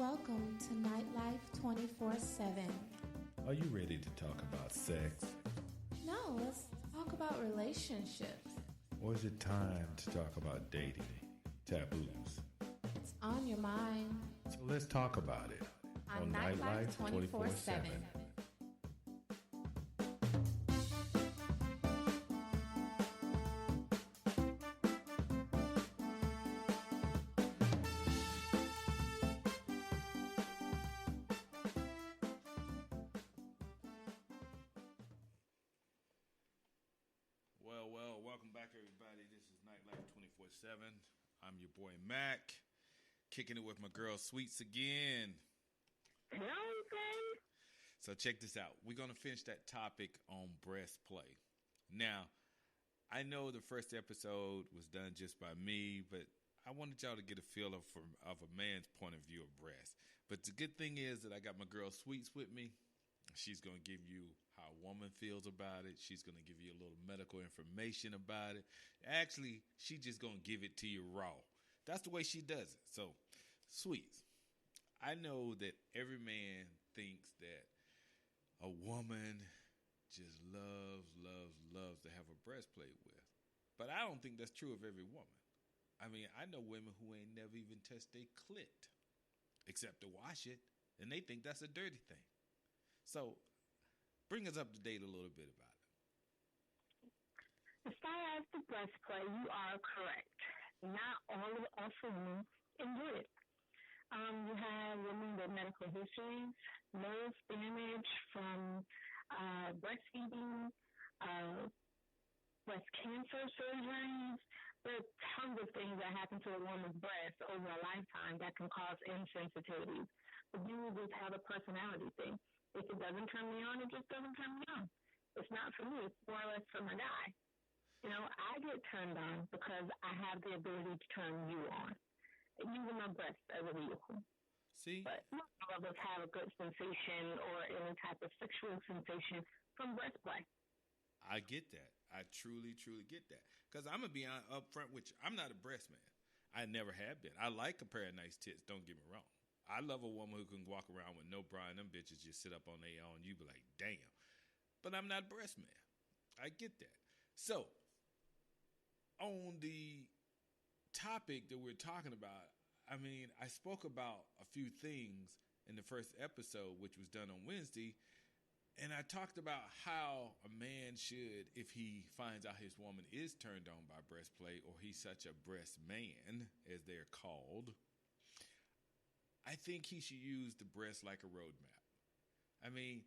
Welcome to Nightlife 24/7. Are you ready to talk about sex? No, let's talk about relationships. Or is it time to talk about dating, taboos? It's on your mind. So let's talk about it on Nightlife 24/7. Well, welcome back, everybody. This is Nightlife 24/7. I'm your boy, Mac, kicking it with my girl, Sweets, again. Okay. So check this out. We're going to finish that topic on breast play. Now, I know the first episode was done just by me, but I wanted y'all to get a feel of a man's point of view of breast. But the good thing is that I got my girl, Sweets, with me. She's going to give you how a woman feels about it. She's going to give you a little medical information about it. Actually, she's just going to give it to you raw. That's the way she does it. So, Sweets, I know that every man thinks that a woman just loves to have a breastplate with. But I don't think that's true of every woman. I mean, I know women who ain't never even touched their clit except to wash it, and they think that's a dirty thing. So, bring us up to date a little bit about it. As far as the breastplate, you are correct. Not all of us women enjoy it. You have women with medical histories, nerve damage from breastfeeding, breast cancer surgeries. There are tons of things that happen to a woman's breast over a lifetime that can cause insensitivities. But you just have a personality thing. If it doesn't turn me on, it just doesn't turn me on. It's not for me. It's more or less for my guy. You know, I get turned on because I have the ability to turn you on, using my breast as a vehicle. See? But not all of us have a good sensation or any type of sexual sensation from breast play. I get that. I truly get that. Because I'm going to be up front with you. I'm not a breast man. I never have been. I like a pair of nice tits, don't get me wrong. I love a woman who can walk around with no bra and them bitches just sit up on their own. You be like, damn. But I'm not a breast man. I get that. So, on the topic that we're talking about, I mean, I spoke about a few things in the first episode, which was done on Wednesday, and I talked about how a man should, if he finds out his woman is turned on by breastplate, or he's such a breast man, as they're called, I think he should use the breast like a roadmap. I mean,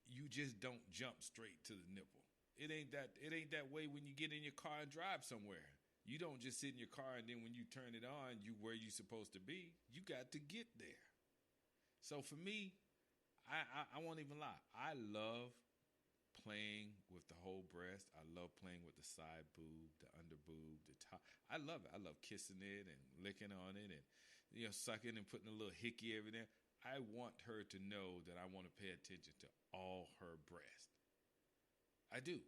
you just don't jump straight to the nipple. It ain't that way when you get in your car and drive somewhere. You don't just sit in your car and then when you turn it on, you where you supposed to be. You got to get there. So for me, I won't even lie. I love playing with the whole breast. I love playing with the side boob, the under boob, the top. I love it. I love kissing it and licking on it and, you know, sucking and putting a little hickey every there. I want her to know that I want to pay attention to all her breast. I do.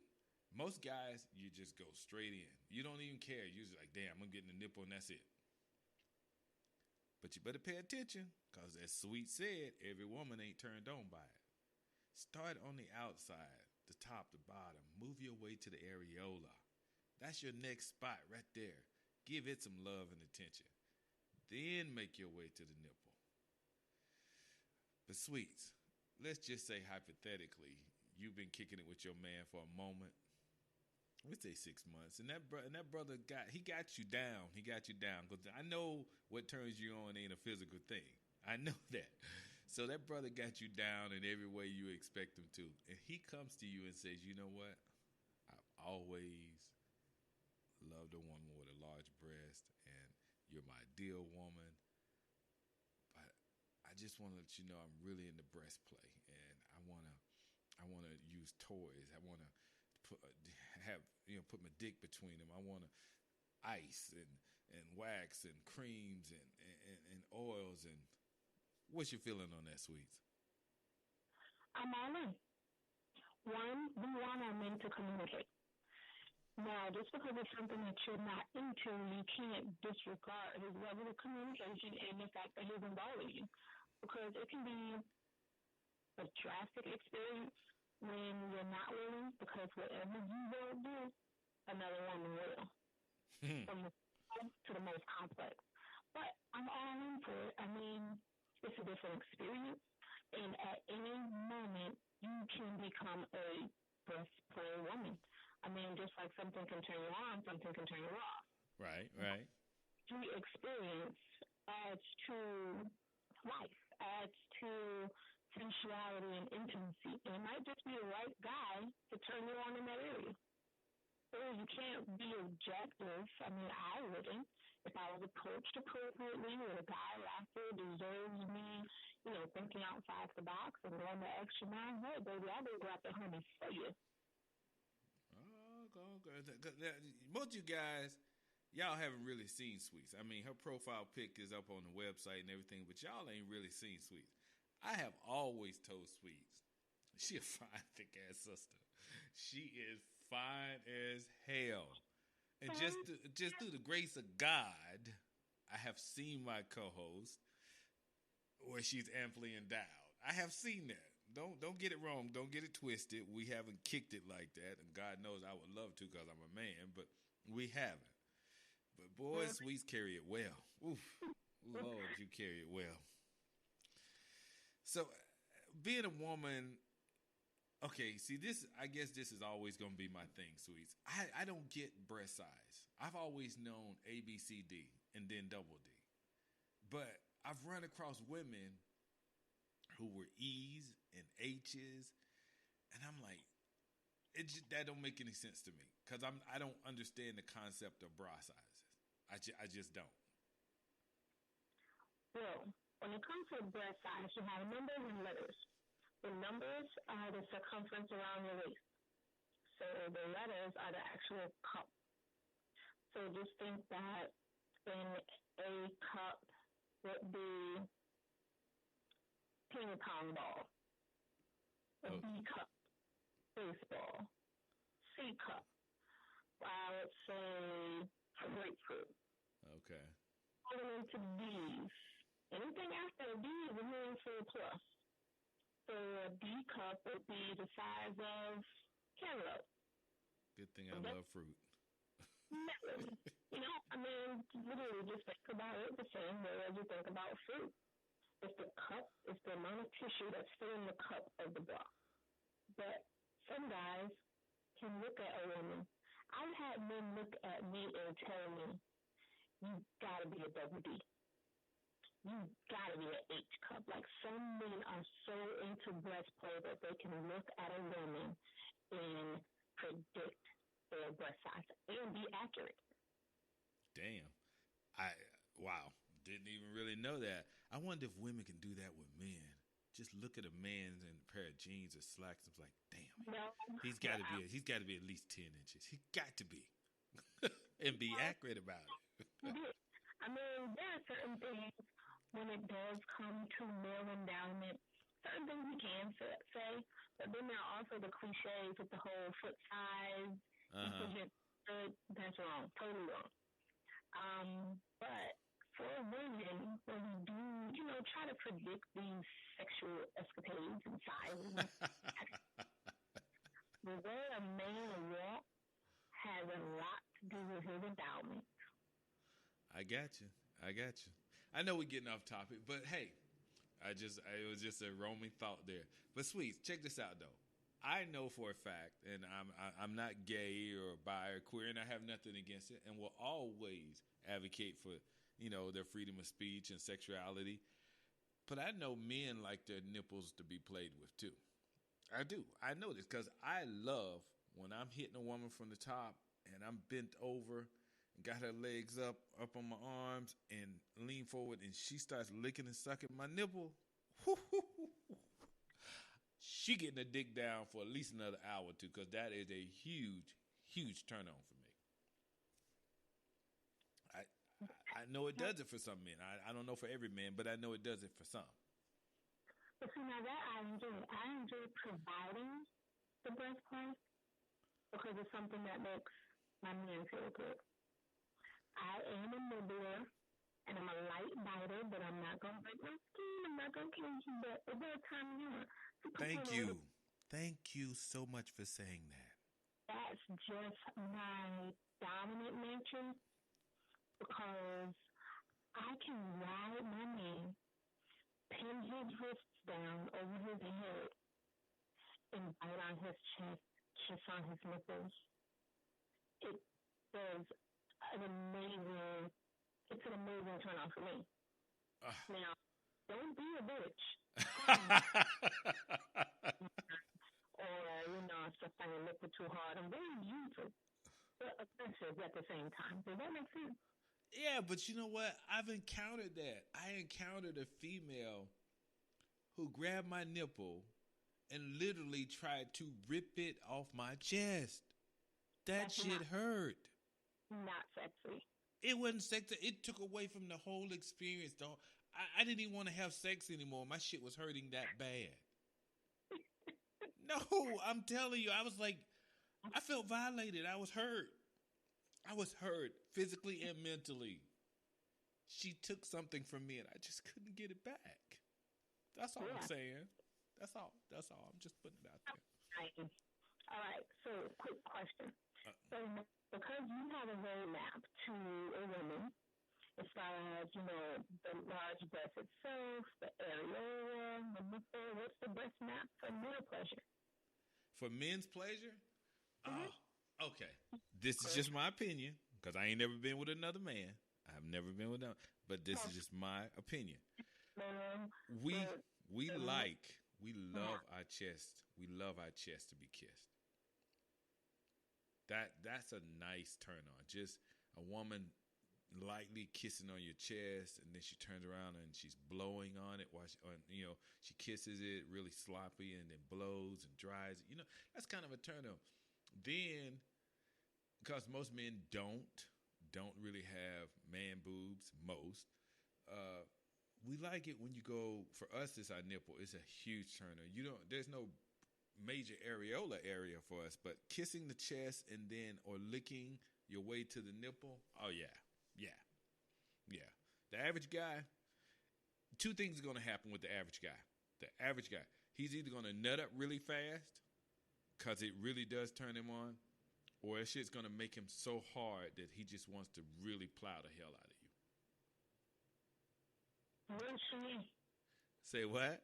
Most guys, you just go straight in. You don't even care. You're just like, damn, I'm getting the nipple and that's it. But you better pay attention because as Sweet said, every woman ain't turned on by it. Start on the outside, the top, the bottom. Move your way to the areola. That's your next spot right there. Give it some love and attention. Then make your way to the nipple. But Sweets, let's just say hypothetically, you've been kicking it with your man for a moment. Let's say 6 months. And that brother got you down. He got you down. Because I know what turns you on ain't a physical thing. I know that. So that brother got you down in every way you expect him to. And he comes to you and says, you know what? I've always loved a woman with a large breast. And you're my ideal woman. But I just want to let you know I'm really into breast play. And I want to use toys. I want to put my dick between them. I want to ice and wax and creams and oils. And what's your feeling on that, Sweets? I'm all in. One, we want our men to communicate. Now, just because it's something that you're not into, you can't disregard his level of communication and the fact that he's involving you. because it can be a drastic experience when you're not willing, because whatever you won't do, another woman will. From the simple to the most complex. But I'm all in for it. I mean, it's a different experience, and at any moment, you can become a breast player woman. I mean, just like something can turn you on, something can turn you off. Right, right. The experience adds to life, adds to sensuality and intimacy. And it might just be the right guy to turn you on in that area. So you can't be objective. I mean, I wouldn't. If I was approached appropriately or a guy after deserves me, thinking outside the box and going the extra mile, hey, baby, I'll go grab the honey for you. Oh, go. Most of you guys, y'all haven't really seen Sweets. I mean, her profile pic is up on the website and everything, but y'all ain't really seen Sweets. I have always told Sweets, she a fine, thick-ass sister. She is fine as hell. And just through the grace of God, I have seen my co-host where she's amply endowed. I have seen that. Don't get it wrong. Don't get it twisted. We haven't kicked it like that. And God knows I would love to because I'm a man, but we haven't. But boy, Sweets carry it well. Oof. Lord, you carry it well. So being a woman, okay, see this, I guess this is always going to be my thing, Sweets. I don't get breast size. I've always known A, B, C, D, and then double D. But I've run across women who were E's and H's, and I'm like, that don't make any sense to me because I don't understand the concept of bra sizes. I just don't. Well, when it comes to breast size, you have numbers and letters. The numbers are the circumference around your waist. So the letters are the actual cup. So just think that in A cup would be ping pong ball. A B cup, baseball. C cup, let's say grapefruit. Okay. Going into D's. Anything after a D is a meaning for a plus. So a D cup would be the size of cantaloupe. Good thing I love fruit. Literally just think about it the same way as you think about fruit. It's the cup, it's the amount of tissue that's still in the cup of the bra. But some guys can look at a woman. I've had men look at me and tell me, you gotta be a double D. You gotta be an H cup. Like some men are so into breast play that they can look at a woman and predict their breast size and be accurate. Damn. Wow. Didn't even really know that. I wonder if women can do that with men. Just look at a man in a pair of jeans or slacks and it's like, damn, he's got to be at least 10 inches. He got to be, and be accurate about it. I mean, there are certain things when it does come to male endowment. Certain things we can say, but then there are also the cliches with the whole foot size. That's wrong, totally wrong. But for women, when we do, try to predict these sexual escapades and sizes, the way a man walks has a lot to do with his endowment. I got you. I know we're getting off topic, but hey, it was just a roaming thought there. But Sweets, check this out though. I know for a fact, and I'm not gay or bi or queer, and I have nothing against it, and will always advocate for their freedom of speech and sexuality. But I know men like their nipples to be played with too. I do. I know this because I love when I'm hitting a woman from the top and I'm bent over, got her legs up on my arms, and lean forward, and she starts licking and sucking my nipple. She getting a dick down for at least another hour or two because that is a huge, huge turn on for me. I know it does it for some men. I don't know for every man, but I know it does it for some. But see, now that I enjoy providing the breast play because it's something that makes my man feel good. I am a nibbler. And I'm a light biter, but I'm not gonna break my skin. I'm not gonna kill you. But is there a time limit? Thank you. Thank you so much for saying that. That's just my dominant nature because I can ride my man, pin his wrists down over his head, and bite on his chest, kiss on his nipples. It does an amazing. It's an amazing turn on for me. Now, don't be a bitch. Or, stuff like a little too hard. I'm very useful, but offensive at the same time. Does that make sense? Yeah, but you know what? I've encountered that. I encountered a female who grabbed my nipple and literally tried to rip it off my chest. That shit hurt. Not sexy. It wasn't sexy. It took away from the whole experience, though. I didn't even want to have sex anymore. My shit was hurting that bad. No, I'm telling you, I was like, I felt violated. I was hurt. I was hurt physically and mentally. She took something from me and I just couldn't get it back. That's all I'm saying. That's all. I'm just putting it out there. All right. So, quick question. So, because you have a roadmap to a woman, as far as, the large breast itself, the areola, the nipple, what's the breast map for male pleasure? For men's pleasure? Oh, okay. This is just my opinion, because I ain't never been with another man. I've never been with them, but this is just my opinion. We love our chest. We love our chest to be kissed. That's a nice turn on. Just a woman lightly kissing on your chest, and then she turns around and she's blowing on it while she kisses it really sloppy and then blows and dries it. That's kind of a turn on. Then, because most men don't really have man boobs, we like it when you go. For us, it's our nipple. It's a huge turner. There's no major areola area for us, but kissing the chest and then or licking your way to the nipple. Oh yeah. The average guy. Two things are going to happen with the average guy. The average guy, he's either going to nut up really fast because it really does turn him on, or that shit's going to make him so hard that he just wants to really plow the hell out of you. Say what?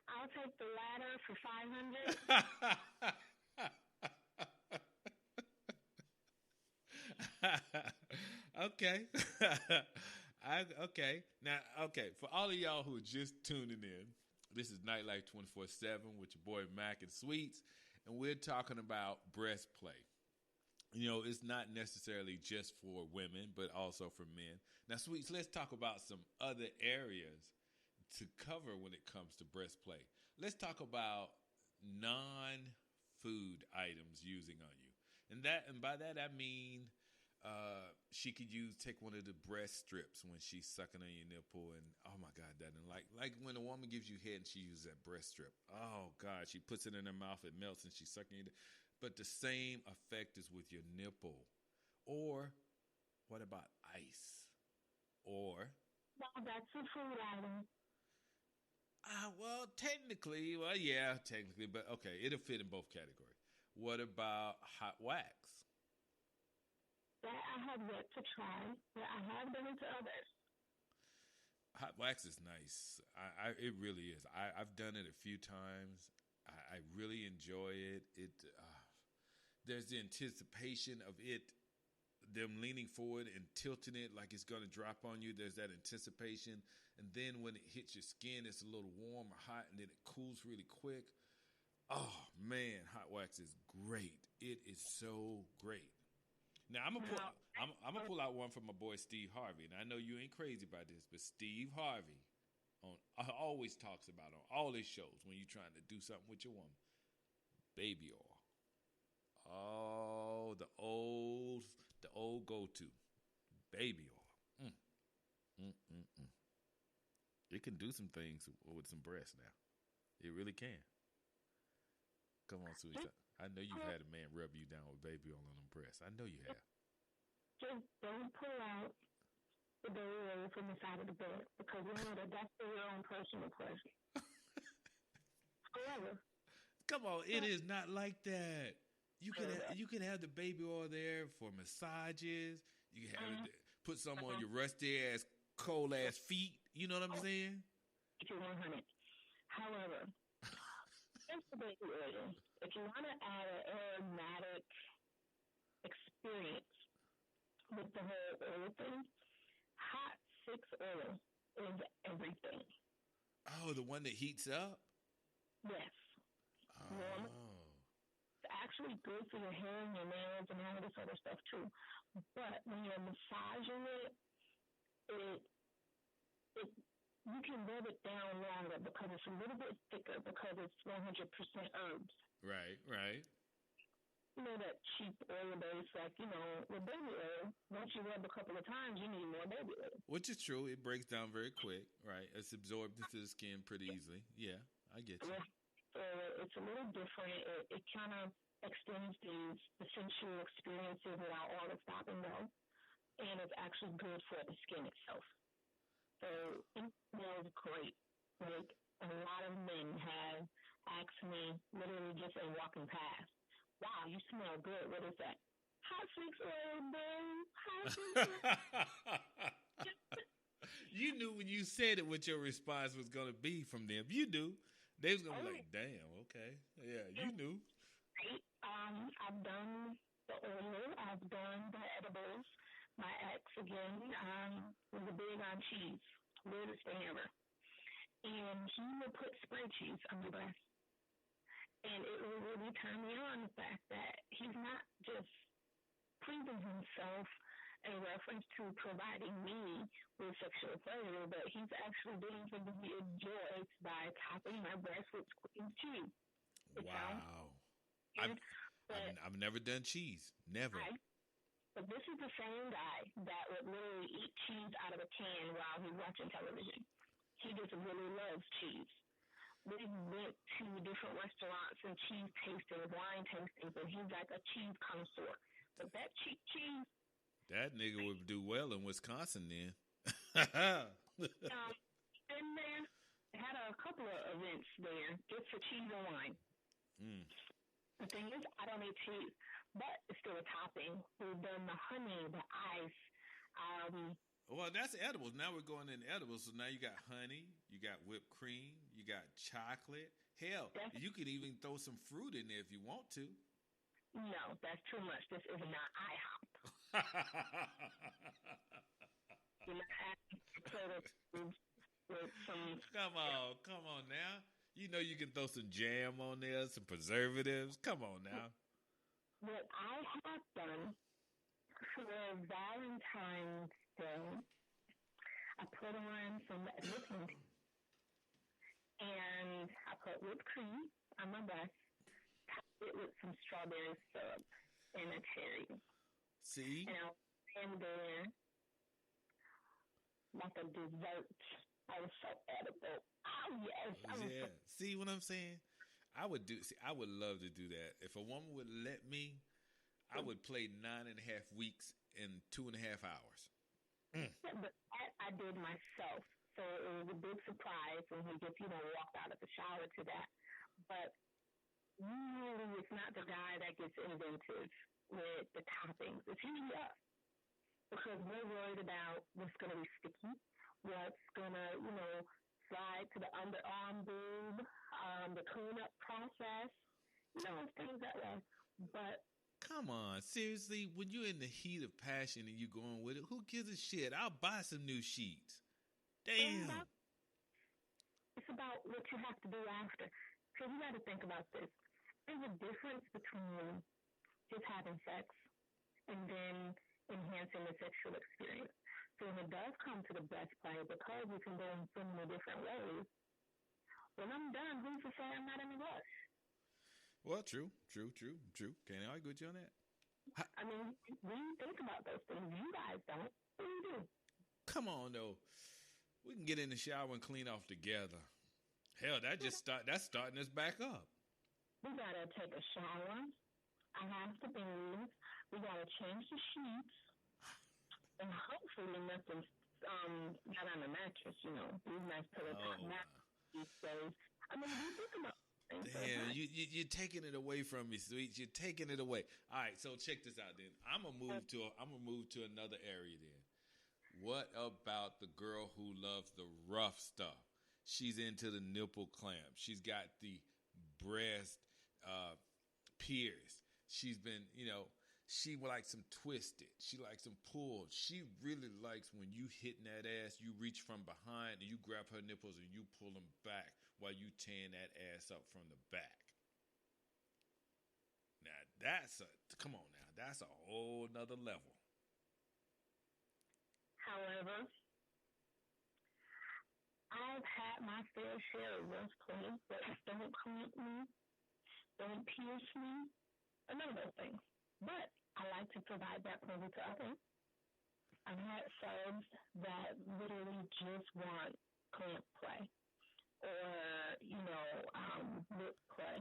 I'll take the latter for $500. Okay. Okay. Now, for all of y'all who are just tuning in, this is Nightlife 24/7 with your boy Mac and Sweets, and we're talking about breast play. It's not necessarily just for women, but also for men. Now, Sweets, let's talk about some other areas to cover when it comes to breast play. Let's talk about non-food items using on you. And by that I mean she could take one of the breast strips when she's sucking on your nipple, and oh my God, that and like when a woman gives you head and she uses that breast strip. Oh God, she puts it in her mouth, it melts, and she's sucking it. But the same effect is with your nipple. Or what about ice? Or that's a food item. Technically, but okay, it'll fit in both categories. What about hot wax? That I have yet to try, but I have done it to others. Hot wax is nice. It really is. I've done it a few times. I really enjoy it. There's the anticipation of them leaning forward and tilting it like it's going to drop on you. There's that anticipation. And then when it hits your skin, it's a little warm or hot, and then it cools really quick. Oh, man, hot wax is great. It is so great. Now, I'm going to pull out one from my boy Steve Harvey. And I know you ain't crazy about this, but Steve Harvey always talks about on all his shows when you're trying to do something with your woman. Baby oil. Oh, the old go-to. Baby oil. It can do some things with some breasts now. It really can. Come on, sweetie. I know you've had a man rub you down with baby oil on them breasts. I know you have. Just don't pull out the baby oil from the side of the bed because you know that's for your own personal pleasure. However, Come on, it is not like that. You can have the baby oil there for massages. You can have it put some on your rusty ass, cold ass feet. You know what I'm saying? You're 100. However, here's the baby oil. If you want to add an aromatic experience with the whole oil thing, hot 6 oil is everything. Oh, the one that heats up? Yes. Warm. Oh. It's actually good for your hair and your nails and all this other stuff too. But when you're massaging it you can rub it down longer because it's a little bit thicker because it's 100% herbs. Right, right. You know that cheap oil base, like, with baby oil, once you rub a couple of times, you need more baby oil. Which is true. It breaks down very quick, right? It's absorbed into the skin pretty easily. Yeah, I get you. It's a little different. It kind of extends the sensual experiences without all the stop and go. And it's actually good for the skin itself. So it smells great. Like, a lot of men have asked me, literally just in walking past, wow, you smell good. What is that? Hot 6 oil, babe. Hot 6 oil. You knew when you said it what your response was going to be from them. You knew. They was going to be like, damn, okay. Yeah, you knew. I've done the oil. I've done the edibles. My ex, again, was a big on cheese. Weirdest thing ever. And he would put spray cheese on my breast. And it would really turn me on the fact that he's not just proving himself in reference to providing me with sexual pleasure, but he's actually doing something he enjoys by topping my breast with squeezed cheese. Wow. I've never done cheese. Never. Right? But this is the same guy that would literally eat cheese out of a can while he's watching television. He just really loves cheese. We went to different restaurants and cheese tastings, wine tastings, and he's like a cheese connoisseur. But that cheap cheese... That nigga would do well in Wisconsin then. Been there. Had a couple of events there just for cheese and wine. The thing is, I don't eat cheese, but it's still a topping. We've done the honey, the ice. Well, that's edibles. Now we're going into edibles. So now you got honey, you got whipped cream, you got chocolate. Hell, you could even throw some fruit in there if you want to. No, that's too much. This is not IHOP. You're not asking with some... Come on now. You know you can throw some jam on there, some preservatives. Come on now. What I have done for Valentine's Day, I put on some whipping and I put whipped cream on my breast, topped it with some strawberry syrup and a cherry. See? And I was there like a dessert. I was so edible. Oh, yes. Yeah. See what I'm saying? I would love to do that. If a woman would let me, I would play 9.5 weeks in 2.5 hours. Yeah, but that I did myself. So it was a big surprise when he just, walked out of the shower to that. But usually it's not the guy that gets inventive with the toppings. It's usually us. Because we're worried about what's going to be sticky, what's going to, slide to the underarm boob, the cleanup process, things that way. But come on, seriously, when you're in the heat of passion and you're going with it, who gives a shit? I'll buy some new sheets. Damn. It's about what you have to do after. So you got to think about this. There's a difference between just having sex and then enhancing the sexual experience. So when it does come to the breast play, because you can go in so many different ways, when I'm done, who's to say I'm not in a rush? Well, true. Can't argue with you on that. I mean, we think about those things. You guys don't. What do you do? Come on, though. We can get in the shower and clean off together. Hell, that's starting us back up. We gotta take a shower. I have to bathe. We gotta change the sheets. And hopefully nothing not on the mattress, these nice pillow top Oh, mattresses these days. I mean, you think about things. damn, you're taking it away from me, sweet. You're taking it away. All right, so check this out. Then I'm gonna move to another area. Then, what about the girl who loves the rough stuff? She's into the nipple clamp. She's got the breast pierced. She's been, she likes them twisted. She likes them pulled. She really likes when you hitting that ass, you reach from behind and you grab her nipples and you pull them back while you tearing that ass up from the back. Now, come on now. That's a whole nother level. However, I've had my fair share of rough play, but don't clamp me, don't pierce me, or none of those things. But I like to provide that pleasure to others. I've had subs that literally just want clamp play or, lip play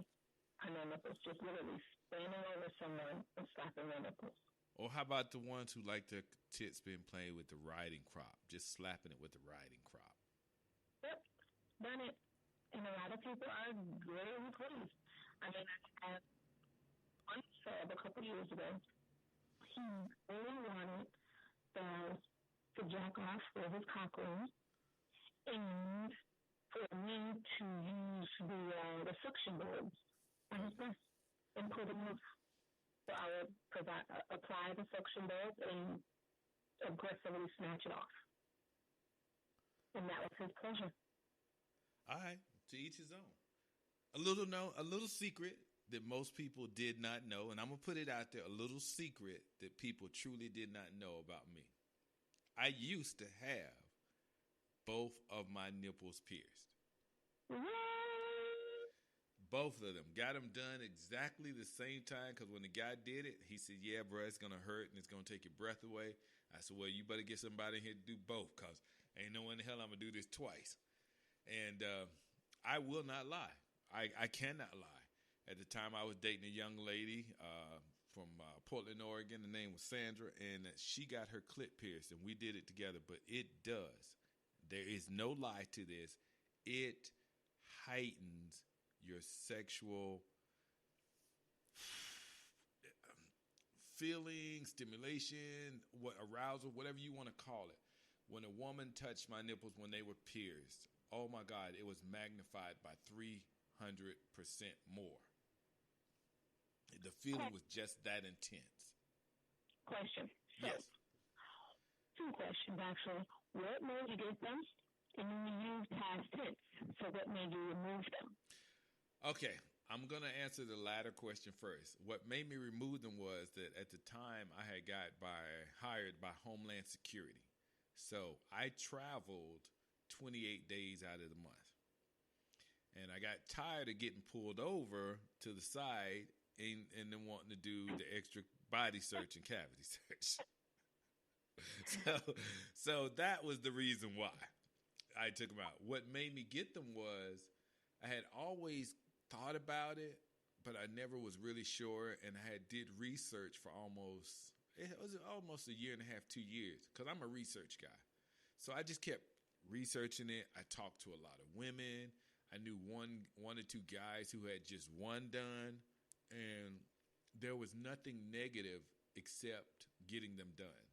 on their nipples, just literally standing over someone and slapping their nipples. Or how about the ones who like their tits being played with the riding crop, just slapping it with the riding crop? Yep, done it. And a lot of people are really pleased. I mean, I had one sub a couple years ago. He really wanted to jack off with his cock ring and for me to use the suction boards on his breast and put them in. So I would apply the suction boards and aggressively snatch it off. And that was his pleasure. All right, to each his own. A little secret that most people did not know, and I'm gonna put it out there. A little secret that people truly did not know about me. I used to have both of my nipples pierced. Both of them. Got them done exactly the same time because when the guy did it, he said, yeah, bro, it's going to hurt and it's going to take your breath away. I said, well, you better get somebody in here to do both because ain't no in the hell I'm going to do this twice. And I will not lie. I cannot lie. At the time, I was dating a young lady from Portland, Oregon. The name was Sandra, and she got her clit pierced, and we did it together. But it does. There is no lie to this. It heightens your sexual feeling, stimulation, arousal, whatever you want to call it. When a woman touched my nipples when they were pierced, oh my God, it was magnified by 300% more. The feeling was just that intense. Question. So, yes. Two questions, actually. What made you get them? And then you used past tense. So what made you remove them? Okay, I'm going to answer the latter question first. What made me remove them was that at the time I had got hired by Homeland Security. So I traveled 28 days out of the month. And I got tired of getting pulled over to the side and then wanting to do the extra body search and cavity search. So that was the reason why I took them out. What made me get them was I had always thought about it, but I never was really sure. And I did research for almost a year and a half, 2 years, because I'm a research guy. So I just kept researching it. I talked to a lot of women. I knew one or two guys who had just one done, and there was nothing negative except getting them done.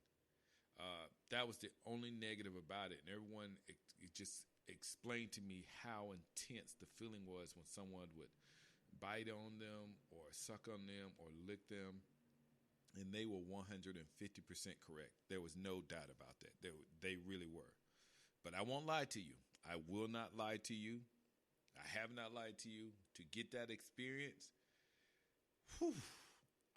That was the only negative about it. And everyone it just explained to me how intense the feeling was when someone would bite on them or suck on them or lick them. And they were 150% correct. There was no doubt about that. They really were. But I won't lie to you. I will not lie to you. I have not lied to you. To get that experience,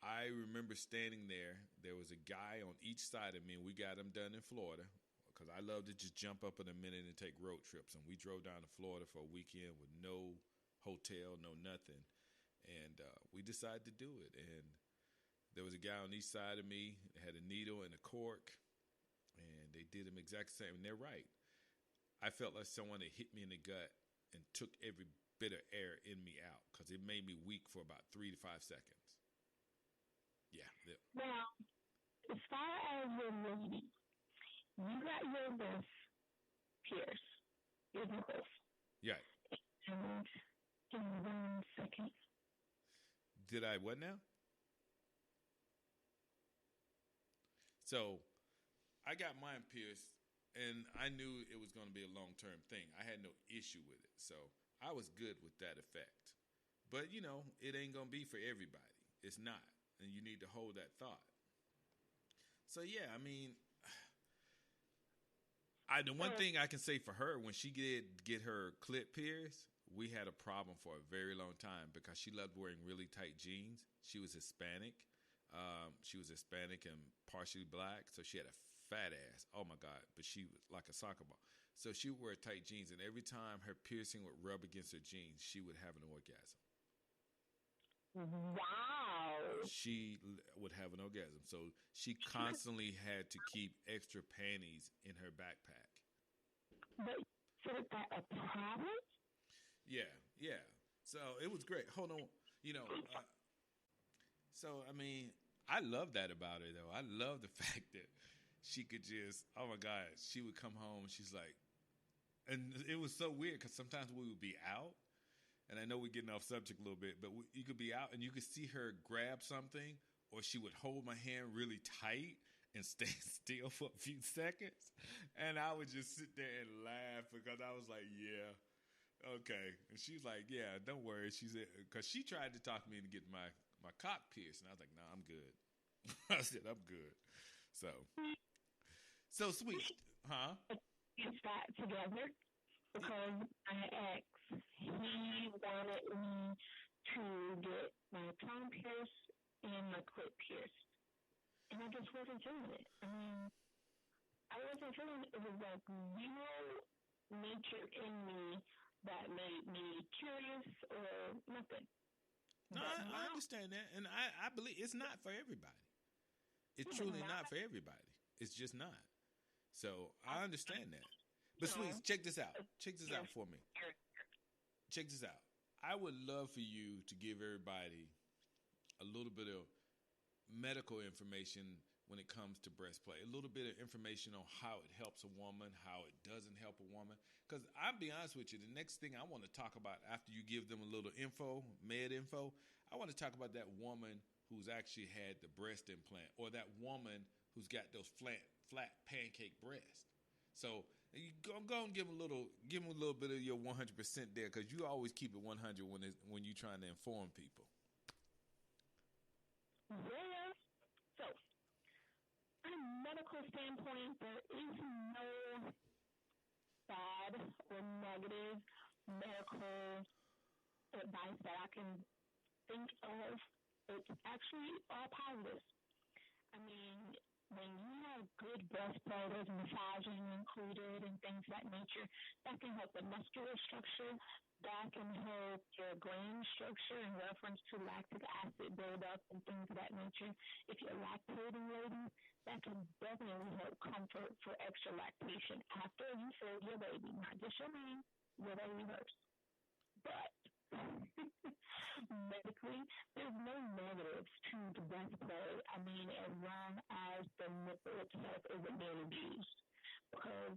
I remember standing there. There was a guy on each side of me, and we got him done in Florida because I love to just jump up in a minute and take road trips. And we drove down to Florida for a weekend with no hotel, no nothing. And we decided to do it. And there was a guy on each side of me that had a needle and a cork, and they did him exact same. And they're right. I felt like someone had hit me in the gut and took every bit of air in me out because it made me weak for about 3 to 5 seconds. Yeah. Now, as far as the lady, You got your breast pierced, your nipples, Yeah. and give me 1 second. Did I what now? So I got mine pierced, and I knew it was going to be a long term thing. I had no issue with it, so I was good with that effect. But it ain't going to be for everybody. It's not, and you need to hold that thought. So yeah, I mean, the one thing I can say for her, when she did get her clit pierced, we had a problem for a very long time because she loved wearing really tight jeans. She was Hispanic. She was Hispanic and partially black, so she had a fat ass. Oh my God! But she was like a soccer ball. So she would wear tight jeans, and every time her piercing would rub against her jeans, she would have an orgasm. Wow. She would have an orgasm. So she constantly had to keep extra panties in her backpack. But is that a problem? Yeah, yeah. So it was great. Hold on. So, I mean, I love that about her, though. I love the fact that she could just, oh my God, she would come home and she's like, and it was so weird because sometimes we would be out, and I know we're getting off subject a little bit, but you could be out and you could see her grab something, or she would hold my hand really tight and stay still for a few seconds. And I would just sit there and laugh because I was like, yeah, okay. And she's like, yeah, don't worry. She said, because she tried to talk me into getting my cock pierced. And I was like, no, I'm good. I said, I'm good. So sweet. Huh? It's that together because my ex, he wanted me to get my tongue pierced and my clit pierced. And I just wasn't feeling it. I mean, I wasn't feeling it. It was like real nature in me that made me curious or nothing. No, I understand that. And I believe it's not for everybody. It's truly not for everybody. It's just not. So I understand that. But Sweets, check this out. Check this out for me. Check this out. I would love for you to give everybody a little bit of medical information when it comes to breast play, a little bit of information on how it helps a woman, how it doesn't help a woman. Because I'll be honest with you, the next thing I want to talk about after you give them a little med info, I want to talk about that woman who's actually had the breast implant, or that woman who's got those flat pancake breasts. So you go and give them a little bit of your 100% there, because you always keep it 100 when you're trying to inform people. Yeah. So, from a medical standpoint, there is no bad or negative medical advice that I can think of. It's actually all positive. I mean, when you have good breast play, there's massaging included and things of that nature. That can help the muscular structure. That can help your gland structure in reference to lactic acid buildup and things of that nature. If you're lactating, ladies, that can definitely help comfort for extra lactation after you feed your baby, not just your man, your baby first. But medically, there's no negatives to the breast play. I mean, as long as the nipple itself isn't being abused, because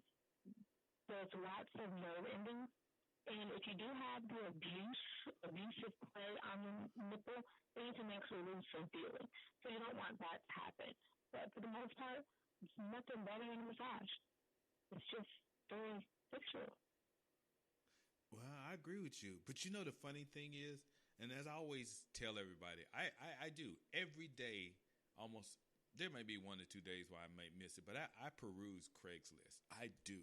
there's lots of nerve endings. And if you do have the abusive play on the nipple, then you can actually lose some feeling. So you don't want that to happen. But for the most part, it's nothing better than a massage. It's just very sexual. Well, I agree with you. But the funny thing is, and as I always tell everybody, I do. Every day, almost, there may be 1 or 2 days where I may miss it, but I peruse Craigslist. I do.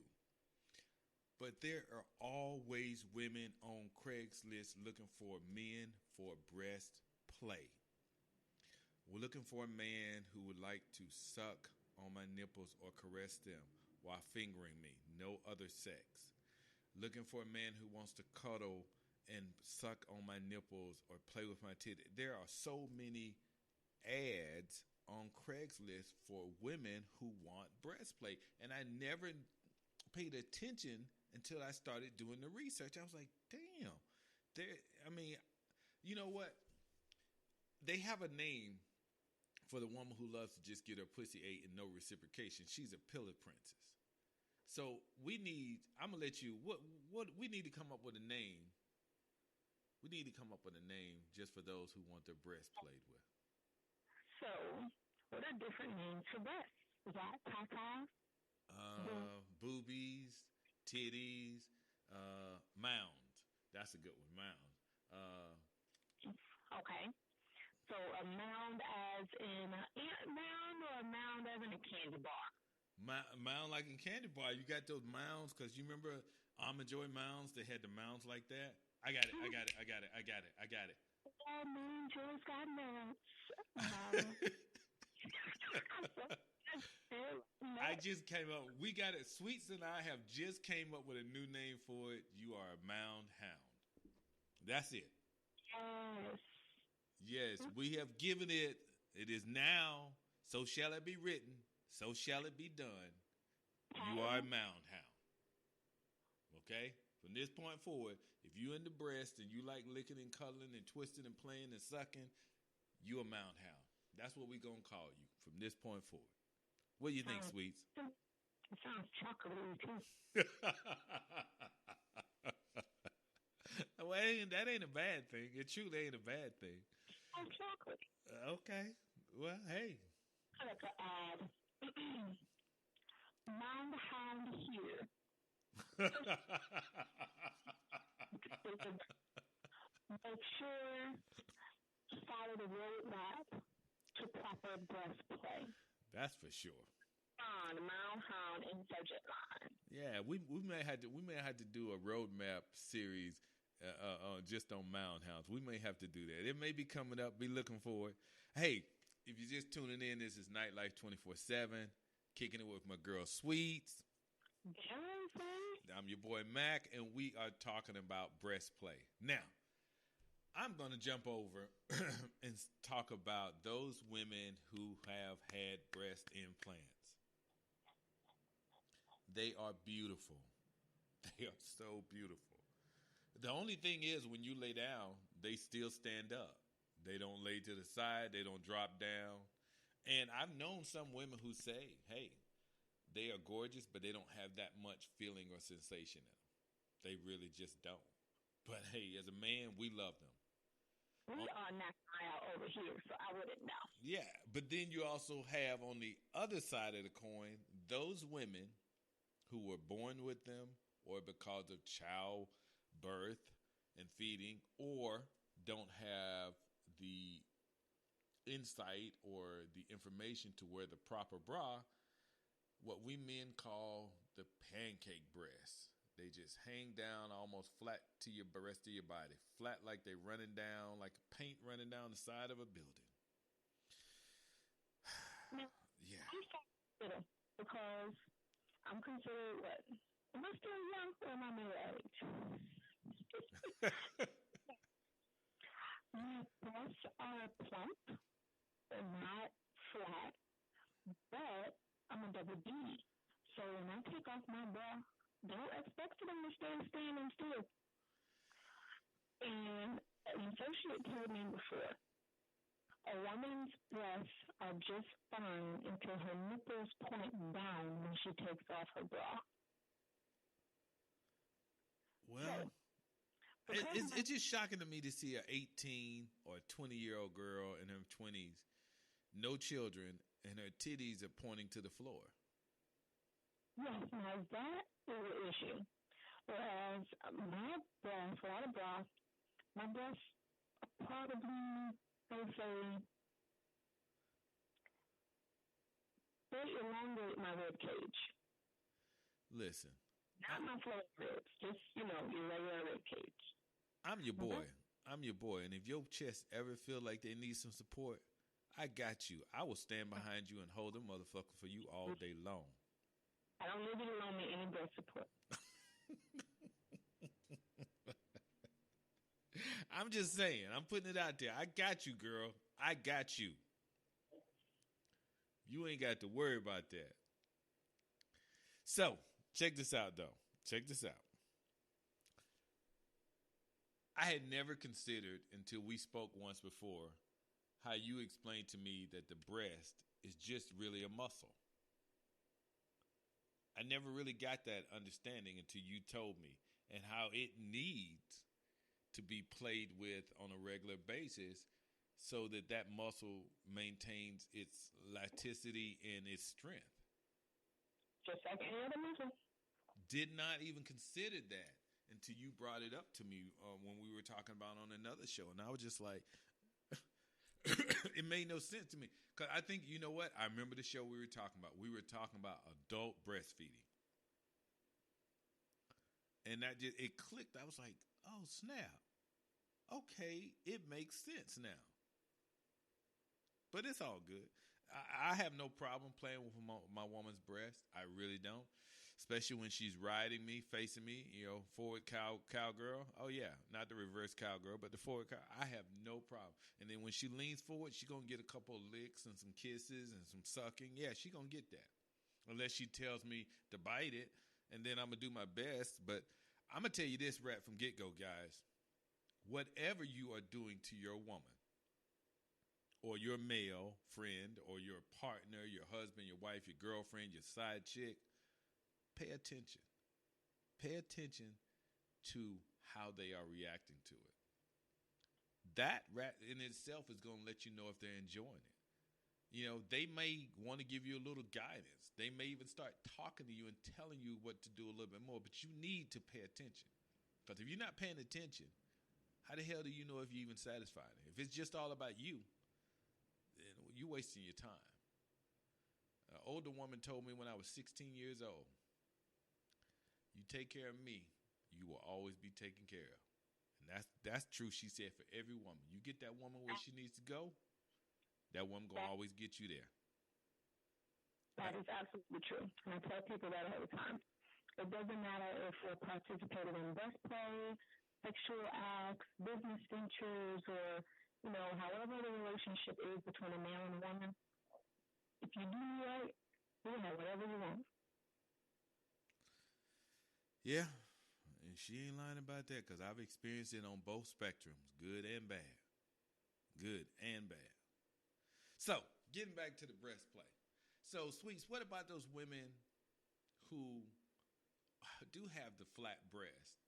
But there are always women on Craigslist looking for men for breast play. We're looking for a man who would like to suck on my nipples or caress them while fingering me. No other sex. Looking for a man who wants to cuddle and suck on my nipples or play with my titty. There are so many ads on Craigslist for women who want breast play. And I never paid attention until I started doing the research. I was like, damn. You know what? They have a name for the woman who loves to just get her pussy ate and no reciprocation. She's a pillar princess. So I'm gonna let you. What we need to come up with a name. We need to come up with a name just for those who want their breasts played with. So, what are different names for breasts? Is that tatas? Boobies, titties, mound. That's a good one. Mound. Okay. So a mound as in an ant mound or a mound as in a candy bar? Mound like in candy bar. You got those mounds because you remember Almond Joy mounds? They had the mounds like that. I got it. Oh, man, Joy's got mounds. I just came up. We got it. Sweets and I have just came up with a new name for it. You are a mound hound. That's it. Yes, we have given it. It is now. So shall it be written. So shall it be done. You are a mound hound. Okay? From this point forward, if you in the breast and you like licking and cuddling and twisting and playing and sucking, you a mound hound. That's what we gonna call you from this point forward. What do you think, Sweets? It sounds chocolatey too. Well, that ain't a bad thing. It truly ain't a bad thing. Oh, chocolate. Okay. Well, hey. I like to add mound hound here. Make sure to follow the roadmap to proper breast play. That's for sure. On mound hound in subject line. Yeah, we may have to do a roadmap series just on mound hounds. We may have to do that. It may be coming up. Be looking for it. Hey, if you're just tuning in, this is Nightlife 24/7, kicking it with my girl Sweets. I'm your boy Mac, and we are talking about breast play. Now, I'm going to jump over and talk about those women who have had breast implants. They are beautiful. They are so beautiful. The only thing is, when you lay down, they still stand up. They don't lay to the side. They don't drop down. And I've known some women who say, hey, they are gorgeous, but they don't have that much feeling or sensation in them. They really just don't. But hey, as a man, we love them. We are not out over here, so I wouldn't know. Yeah, but then you also have on the other side of the coin, those women who were born with them or because of childbirth and feeding, or don't have the insight or the information to wear the proper bra, what we men call the pancake breasts. They just hang down almost flat to your rest of your body. Flat like they're running down, like paint running down the side of a building. Yeah. I'm sorry, because I'm considered what? Am I still young or am I middle age? My breasts are plump. They're not flat. But I'm a double D. So when I take off my bra, don't expect them to stay standing still. And an associate told me before, a woman's breasts are just fine until her nipples point down when she takes off her bra. Well, it's just shocking to me to see an 18 or 20-year-old girl in her 20s, no children, and her titties are pointing to the floor. Yes, now that is an issue. Whereas my breasts, without a bra, my breasts are probably, I would say, they elongate my rib cage. Listen. Not my floor ribs, just, your regular rib cage. I'm your boy. I'm your boy. And if your chest ever feel like they need some support, I got you. I will stand behind you and hold them motherfucker for you all day long. I don't need you to loan me any breast support. I'm just saying. I'm putting it out there. I got you, girl. I got you. You ain't got to worry about that. So, check this out, though. Check this out. I had never considered until we spoke once before how you explained to me that the breast is just really a muscle. I never really got that understanding until you told me, and how it needs to be played with on a regular basis so that that muscle maintains its elasticity and its strength. Just like any other muscle. Did not even consider that until you brought it up to me when we were talking about on another show. And I was just like, it made no sense to me. Because I think, you know what? I remember the show we were talking about. We were talking about adult breastfeeding. And that just, it clicked. I was like, oh, snap. Okay, it makes sense now. But it's all good. I have no problem playing with my woman's breast. I really don't. Especially when she's riding me, facing me, forward cowgirl. Oh, yeah, not the reverse cowgirl, but the forward cow. I have no problem. And then when she leans forward, she's going to get a couple of licks and some kisses and some sucking. Yeah, she's going to get that. Unless she tells me to bite it, and then I'm going to do my best. But I'm going to tell you this right from get-go, guys. Whatever you are doing to your woman, or your male friend, or your partner, your husband, your wife, your girlfriend, your side chick, pay attention. Pay attention to how they are reacting to it. That in itself is going to let you know if they're enjoying it. They may want to give you a little guidance. They may even start talking to you and telling you what to do a little bit more, but you need to pay attention. Because if you're not paying attention, how the hell do you know if you're even satisfied? If it's just all about you, then you're wasting your time. An older woman told me when I was 16 years old, you take care of me, you will always be taken care of. And that's true, she said, for every woman. You get that woman where she needs to go, that woman going to always get you there. That is absolutely true. And I tell people that all the time. It doesn't matter if we're participating in breast play, sexual acts, business ventures, or, however the relationship is between a male and a woman. If you do right, you'll have whatever you want. Yeah, and she ain't lying about that because I've experienced it on both spectrums, good and bad. Good and bad. So, getting back to the breast play. So, Sweets, what about those women who do have the flat breast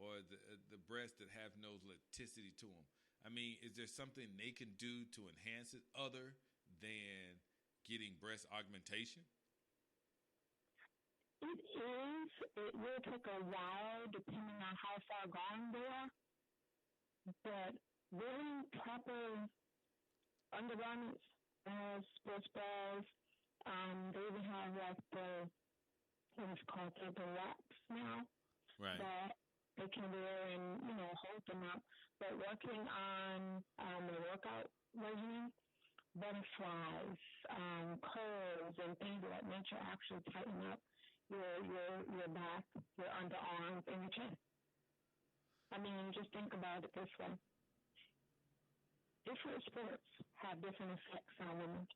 or the breasts that have no elasticity to them? I mean, is there something they can do to enhance it other than getting breast augmentation? It is. It will take a while depending on how far gone they are. But wearing proper undergarments, sports bras, they even have like what's called the wraps now. Right. That they can wear and, hold them up. But working on the workout regimen, butterflies, curls, and things of that nature actually tighten up your back, your underarms, and your chest. I mean, just think about it this way. Different sports have different effects on women.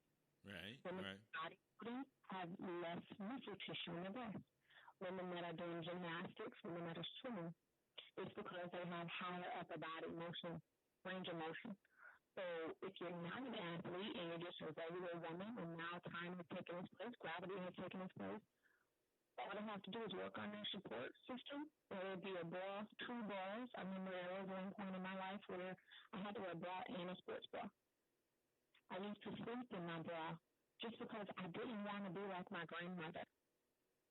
Right, women bodybuilding have less muscle tissue in the breast. Women that are doing gymnastics, women that are swimming, it's because they have higher upper body motion, range of motion. So if you're not an athlete and you're just a regular woman and now time has taken its place, gravity has taken its place, all they have to do is work on their support system, whether it be a bra, 2 bras. I remember there was one point in my life where I had to wear a bra and a sports bra. I used to sleep in my bra just because I didn't want to be like my grandmother.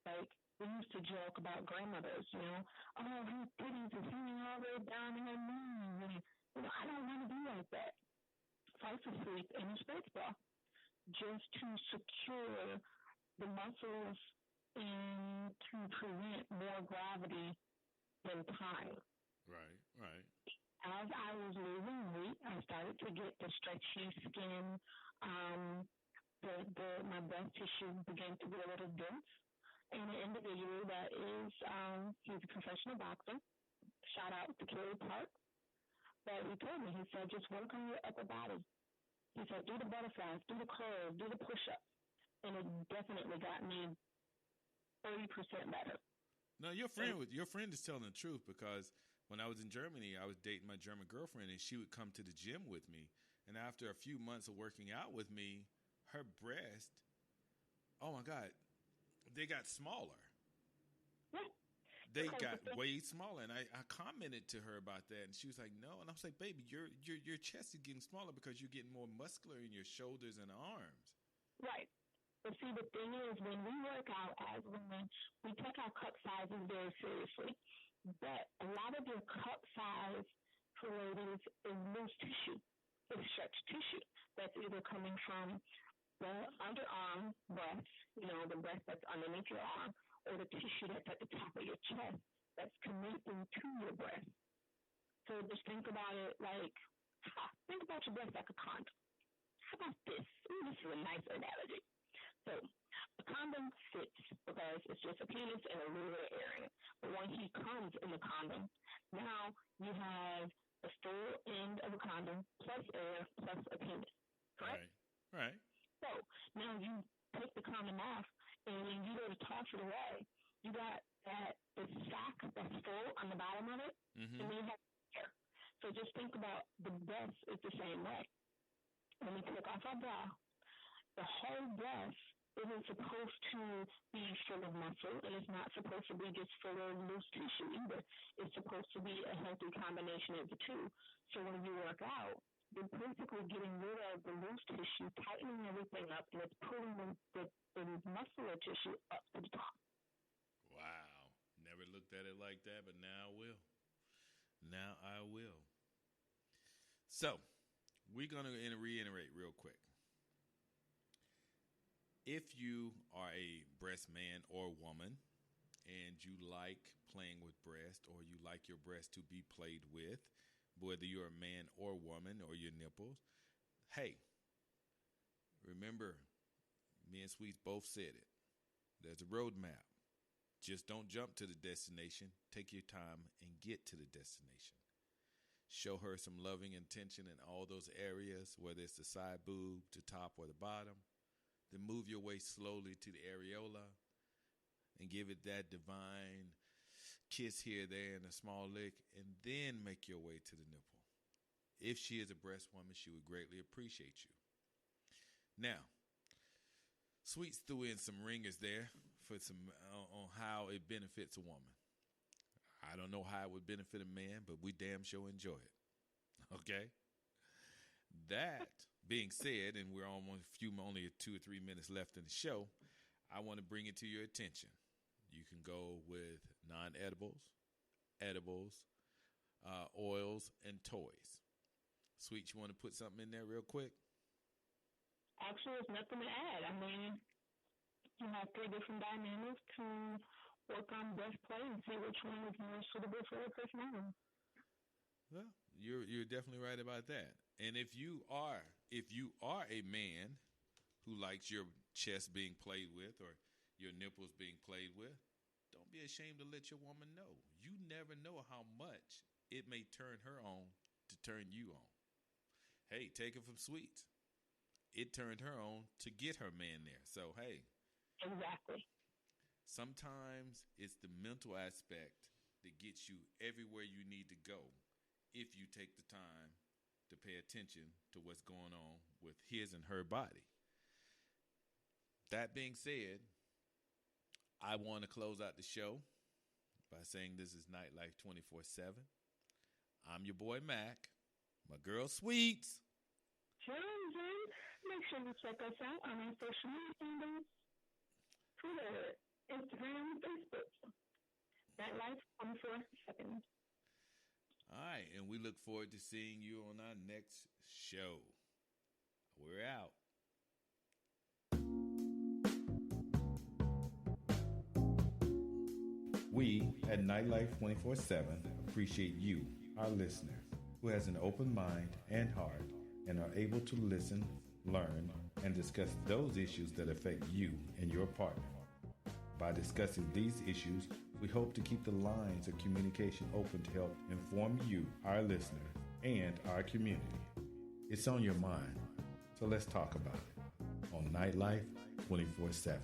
Like, we used to joke about grandmothers, oh, her titties are hanging all the way down in her knees. And, I don't want to be like that. So I used to sleep in a sports bra just to secure the muscles and to prevent more gravity than time. Right. As I was losing weight, I started to get the stretchy skin. My breast tissue began to get a little dense. And an individual that is, he's a professional boxer. Shout out to Kerry Park. But he told me, he said, just work on your upper body. He said, do the butterflies, do the curls, do the push-ups. And it definitely got me 30% better. No, your friend is telling the truth because when I was in Germany, I was dating my German girlfriend, and she would come to the gym with me, And after a few months of working out with me, her breast, oh my God, they got smaller. Yeah. They got way smaller, and I commented to her about that, and she was like, "No," and I was like, "Baby, your chest is getting smaller because you're getting more muscular in your shoulders and arms." Right. But see, the thing is, when we work out as women, we take our cup sizes very seriously. But a lot of your cup size for ladies is loose tissue. It's stretched tissue that's either coming from the underarm breast, the breast that's underneath your arm, or the tissue that's at the top of your chest that's connecting to your breast. So just think about it think about your breast like a condom. How about this? Ooh, this is a nice analogy. So a condom fits because it's just a penis and a little bit of airing. But when he comes in the condom, now you have the full end of a condom plus air plus a penis. Correct? Right. So now you take the condom off, and when you go to toss it away, you got the sack that's full on the bottom of it, Mm-hmm. and then you have air. So just think about the breast is the same way. When we take off our bra, the whole breast isn't supposed to be full of muscle, and it's not supposed to be just full of loose tissue either. It's supposed to be a healthy combination of the two. So when you work out, you're basically getting rid of the loose tissue, tightening everything up, and it's pulling the muscular tissue up to the top. Wow. Never looked at it like that, but now I will. Now I will. So, we're going to reiterate real quick. If you are a breast man or woman and you like playing with breast, or you like your breast to be played with, whether you're a man or woman, or your nipples, hey, remember, me and Sweets both said it. There's a roadmap. Just don't jump to the destination. Take your time and get to the destination. Show her some loving attention in all those areas, whether it's the side boob, the top, or the bottom. Then move your way slowly to the areola and give it that divine kiss here, there, and a small lick, and then make your way to the nipple. If she is a breast woman, she would greatly appreciate you. Now, Sweets threw in some ringers there for some on how it benefits a woman. I don't know how it would benefit a man, but we damn sure enjoy it. Okay? That being said, and we're almost only 2 or 3 minutes left in the show, I want to bring it to your attention. You can go with non-edibles, edibles, oils, and toys. Sweet, you want to put something in there real quick? Actually, there's nothing to add. I mean, you have 3 different dynamics to work on breast play and see which one is more suitable for your personality. Well, you're definitely right about that. And if you are a man who likes your chest being played with or your nipples being played with, don't be ashamed to let your woman know. You never know how much it may turn her on to turn you on. Hey, take it from Sweets. It turned her on to get her man there. So, hey. Exactly. Sometimes it's the mental aspect that gets you everywhere you need to go if you take the time to pay attention to what's going on with his and her body. That being said, I want to close out the show by saying this is Nightlife 24/7. I'm your boy Mac, my girl Sweets. Make sure you check us out on our social media handles, Twitter, Instagram, Facebook. Nightlife 24/7. All right, and we look forward to seeing you on our next show. We're out. We at Nightlife 24/7 appreciate you, our listener, who has an open mind and heart and are able to listen, learn, and discuss those issues that affect you and your partner. By discussing these issues, we hope to keep the lines of communication open to help inform you, our listener, and our community. It's on your mind, so let's talk about it on Nightlife 24/7.